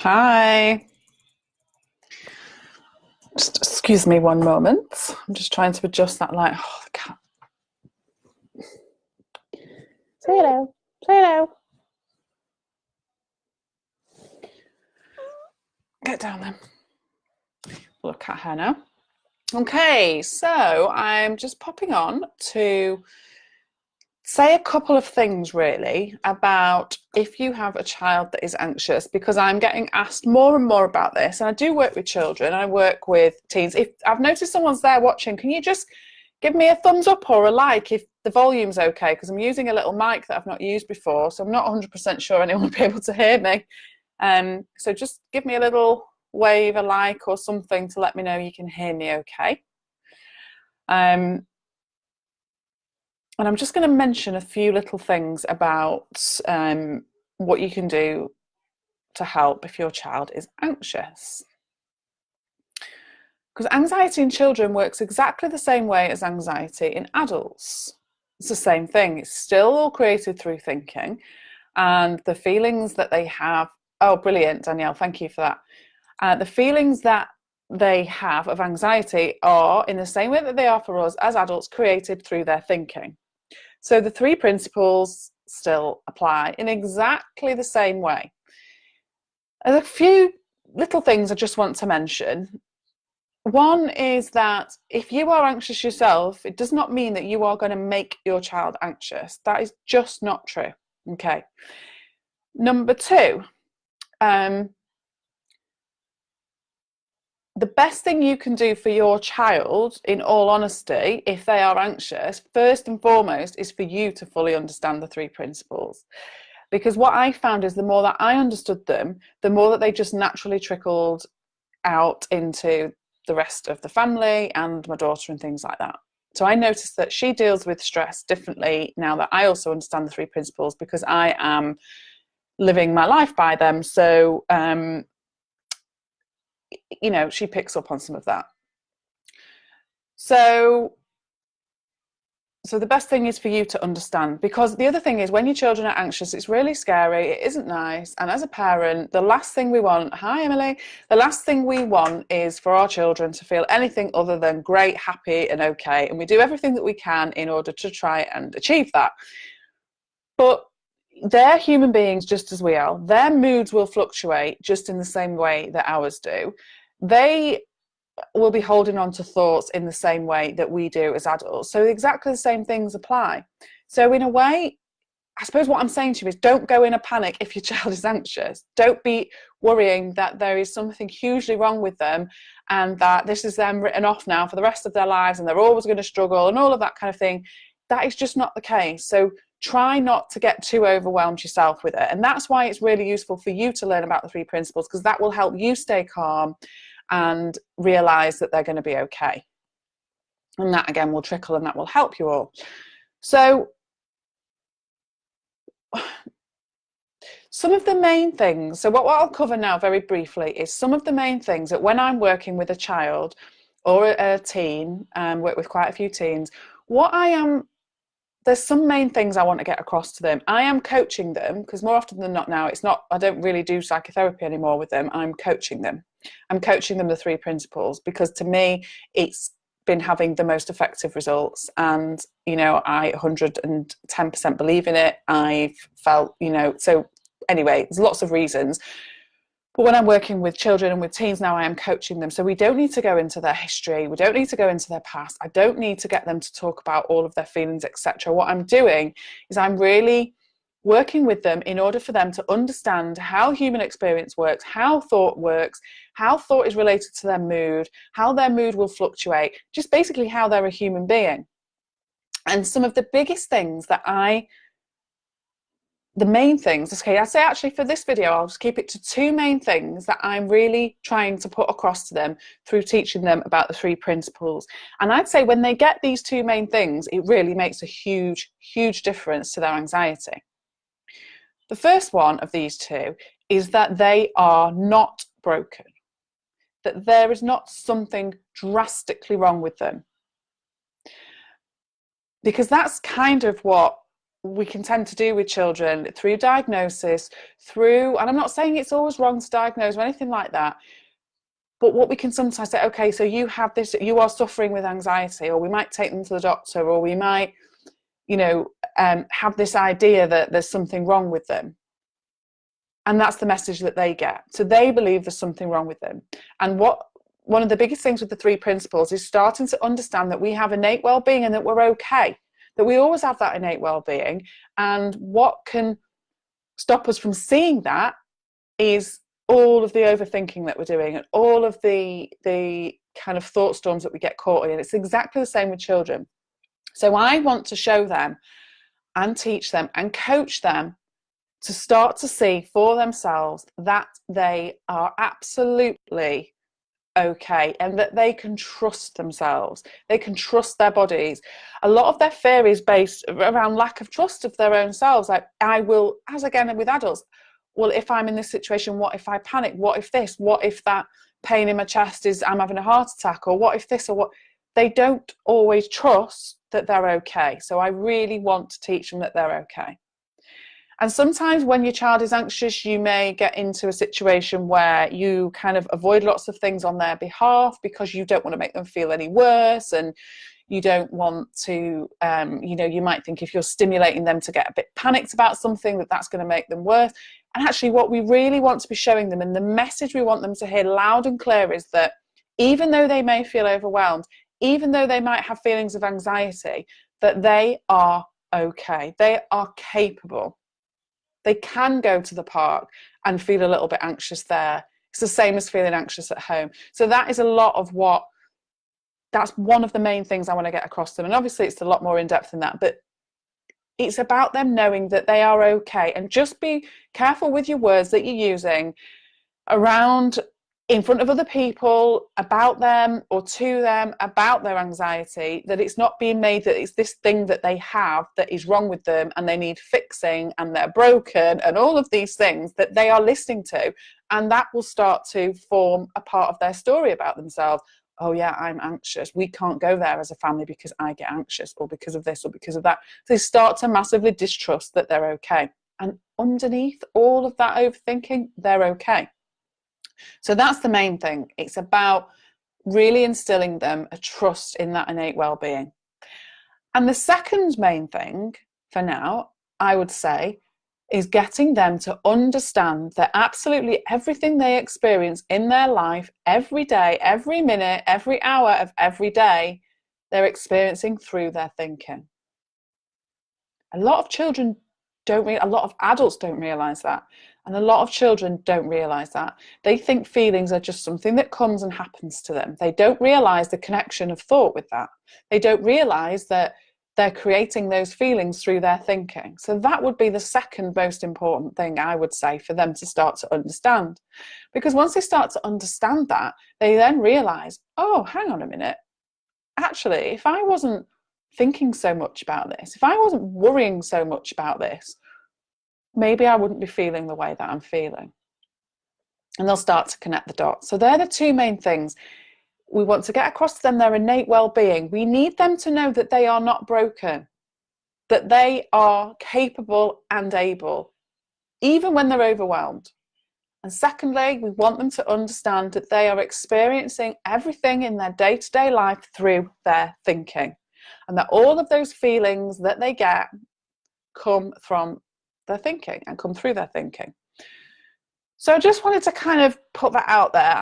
Hi. Just excuse me one moment. I'm just trying to adjust that light. Oh, the cat. Say hello. Say hello. Get down then. Look at her now. Okay, so I'm just popping on to say a couple of things really about if you have a child that is anxious, because I'm getting asked more and more about this, and I do work with children, I work with teens. If I've noticed someone's there watching, can you just give me a thumbs up or a like if the volume's okay, because I'm using a little mic that I've not used before, so I'm not 100% sure anyone will be able to hear me. So just give me a little wave, a like or something to let me know you can hear me okay. And I'm just going to mention a few little things about what you can do to help if your child is anxious. Because anxiety in children works exactly the same way as anxiety in adults. It's the same thing. It's still all created through thinking, and the feelings that they have, oh, brilliant, Danielle, thank you for that. The feelings that they have of anxiety are, in the same way that they are for us as adults, created through their thinking. So the three principles still apply in exactly the same way. There's a few little things I just want to mention. One is that if you are anxious yourself, it does not mean that you are going to make your child anxious. That is just not true. Okay. Number two, the best thing you can do for your child, in all honesty, if they are anxious, first and foremost, is for you to fully understand the three principles. Because what I found is the more that I understood them, the more that they just naturally trickled out into the rest of the family and my daughter and things like that. So I noticed that she deals with stress differently now that I also understand the three principles, because I am living my life by them. So you know, she picks up on some of that. So the best thing is for you to understand, because the other thing is when your children are anxious, it's really scary, it isn't nice, and as a parent, the last thing we want, hi Emily, the last thing we want is for our children to feel anything other than great, happy and okay, and we do everything that we can in order to try and achieve that. But they're human beings just as we are. Their moods will fluctuate just in the same way that ours do. They will be holding on to thoughts in the same way that we do as adults. So exactly the same things apply. So in a way, I suppose what I'm saying to you is don't go in a panic if your child is anxious. Don't be worrying that there is something hugely wrong with them and that this is them written off now for the rest of their lives and they're always going to struggle and all of that kind of thing. That is just not the case. So try not to get too overwhelmed yourself with it. And that's why it's really useful for you to learn about the three principles, because that will help you stay calm and realize that they're going to be okay. And that again will trickle and that will help you all. So some of the main things, so what I'll cover now very briefly is some of the main things that when I'm working with a child or a teen, work with quite a few teens, there's some main things I want to get across to them. I am coaching them, because more often than not now, I don't really do psychotherapy anymore with them. I'm coaching them. I'm coaching them the three principles, because to me, it's been having the most effective results. And, you know, I 110% believe in it. I've felt, you know, so anyway, there's lots of reasons. But when I'm working with children and with teens now, I am coaching them. So we don't need to go into their history. We don't need to go into their past. I don't need to get them to talk about all of their feelings, etc. What I'm doing is I'm really working with them in order for them to understand how human experience works, how thought works, how thought is related to their mood, how their mood will fluctuate, just basically how they're a human being. And some of the biggest things that the main things, okay, I'd say actually for this video, I'll just keep it to two main things that I'm really trying to put across to them through teaching them about the three principles. And I'd say when they get these two main things, it really makes a huge, huge difference to their anxiety. The first one of these two is that they are not broken, that there is not something drastically wrong with them. Because that's kind of what we can tend to do with children through diagnosis, through, and I'm not saying it's always wrong to diagnose or anything like that, but what we can sometimes say, okay, so you have this, you are suffering with anxiety, or we might take them to the doctor, or we might, have this idea that there's something wrong with them. And that's the message that they get. So they believe there's something wrong with them. And one of the biggest things with the 3 principles is starting to understand that we have innate well-being and that we're okay, that we always have that innate well-being. And what can stop us from seeing that is all of the overthinking that we're doing and all of the kind of thought storms that we get caught in. And it's exactly the same with children. So I want to show them and teach them and coach them to start to see for themselves that they are absolutely okay and that they can trust themselves. They can trust their bodies. A lot of their fear is based around lack of trust of their own selves. Like, I will, as again with adults, well, if I'm in this situation, what if I panic? What if this? What if that pain in my chest is I'm having a heart attack? Or what if this? Or what? They don't always trust that they're okay. So I really want to teach them that they're okay. And sometimes when your child is anxious, you may get into a situation where you kind of avoid lots of things on their behalf because you don't want to make them feel any worse, and you don't want to, you might think if you're stimulating them to get a bit panicked about something, that that's going to make them worse. And actually what we really want to be showing them, and the message we want them to hear loud and clear, is that even though they may feel overwhelmed, even though they might have feelings of anxiety, that they are okay. They are capable. They can go to the park and feel a little bit anxious there. It's the same as feeling anxious at home. So that is a lot of that's one of the main things I want to get across to them. And obviously it's a lot more in depth than that, but it's about them knowing that they are okay. And just be careful with your words that you're using around, in front of other people, about them or to them, about their anxiety, that it's not being made that it's this thing that they have that is wrong with them and they need fixing and they're broken and all of these things that they are listening to. And that will start to form a part of their story about themselves. Oh yeah, I'm anxious. We can't go there as a family because I get anxious, or because of this or because of that. So they start to massively distrust that they're okay. And underneath all of that overthinking, they're okay. So that's the main thing. It's about really instilling them a trust in that innate well-being. And the second main thing for now, I would say, is getting them to understand that absolutely everything they experience in their life, every day, every minute, every hour of every day, they're experiencing through their thinking. A lot of children a lot of adults don't realize that. And a lot of children don't realize that. They think feelings are just something that comes and happens to them. They don't realize the connection of thought with that. They don't realize that they're creating those feelings through their thinking. So that would be the second most important thing, I would say, for them to start to understand. Because once they start to understand that, they then realize, oh, hang on a minute. Actually, if I wasn't thinking so much about this, if I wasn't worrying so much about this, maybe I wouldn't be feeling the way that I'm feeling. And they'll start to connect the dots. So they're the two main things. We want to get across to them their innate well-being. We need them to know that they are not broken, that they are capable and able, even when they're overwhelmed. And secondly, we want them to understand that they are experiencing everything in their day-to-day life through their thinking, and that all of those feelings that they get come from their thinking and come through their thinking. So I just wanted to kind of put that out there.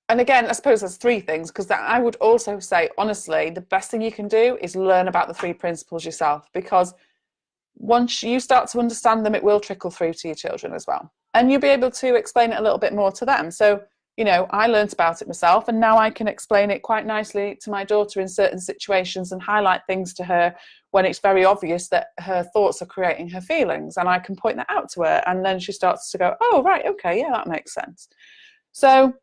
And again, I suppose there's 3 things, because I would also say, honestly, the best thing you can do is learn about the 3 principles yourself, because once you start to understand them, it will trickle through to your children as well. And you'll be able to explain it a little bit more to them. So, I learned about it myself, and now I can explain it quite nicely to my daughter in certain situations and highlight things to her when it's very obvious that her thoughts are creating her feelings, and I can point that out to her, and then she starts to go, oh, right, okay, yeah, that makes sense. So,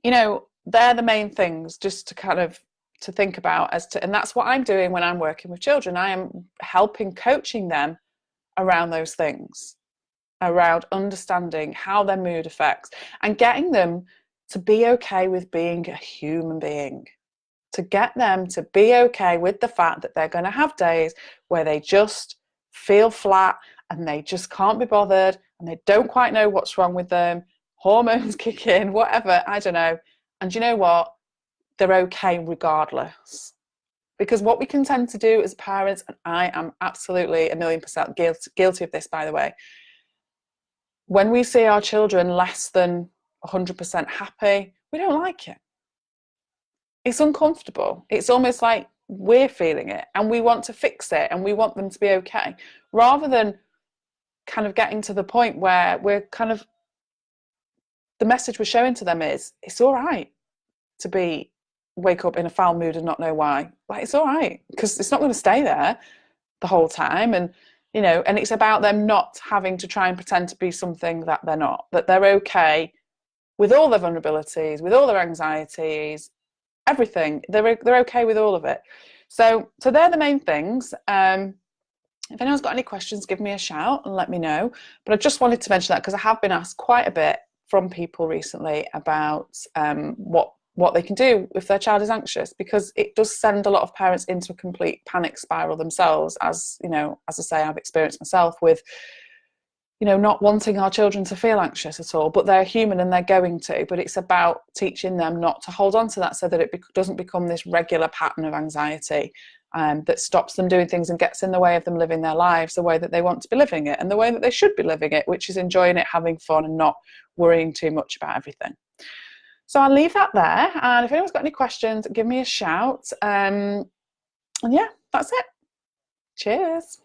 they're the main things just to kind of to think about and that's what I'm doing when I'm working with children. I am coaching them around those things, around understanding how their mood affects and getting them to be okay with being a human being, to get them to be okay with the fact that they're going to have days where they just feel flat and they just can't be bothered and they don't quite know what's wrong with them. Hormones kick in, whatever, I don't know. And you know what? They're okay regardless. Because what we can tend to do as parents, and I am absolutely 1,000,000% guilty of this, by the way, when we see our children less than 100% happy, we don't like it. It's uncomfortable. It's almost like we're feeling it and we want to fix it and we want them to be okay, rather than kind of getting to the point where we're kind of, the message we're showing to them is it's all right to wake up in a foul mood and not know why. Like, it's all right, because it's not going to stay there the whole time. And and it's about them not having to try and pretend to be something that they're not, that they're okay with all their vulnerabilities, with all their anxieties, everything. They're okay with all of it. So they're the main things. If anyone's got any questions, give me a shout and let me know. But I just wanted to mention that because I have been asked quite a bit from people recently about what they can do if their child is anxious, because it does send a lot of parents into a complete panic spiral themselves, as as I say, I've experienced myself with not wanting our children to feel anxious at all, but they're human and they're going to. But it's about teaching them not to hold on to that, so that it doesn't become this regular pattern of anxiety that stops them doing things and gets in the way of them living their lives the way that they want to be living it and the way that they should be living it, which is enjoying it, having fun, and not worrying too much about everything. So I'll leave that there. And if anyone's got any questions, give me a shout. And yeah, that's it. Cheers.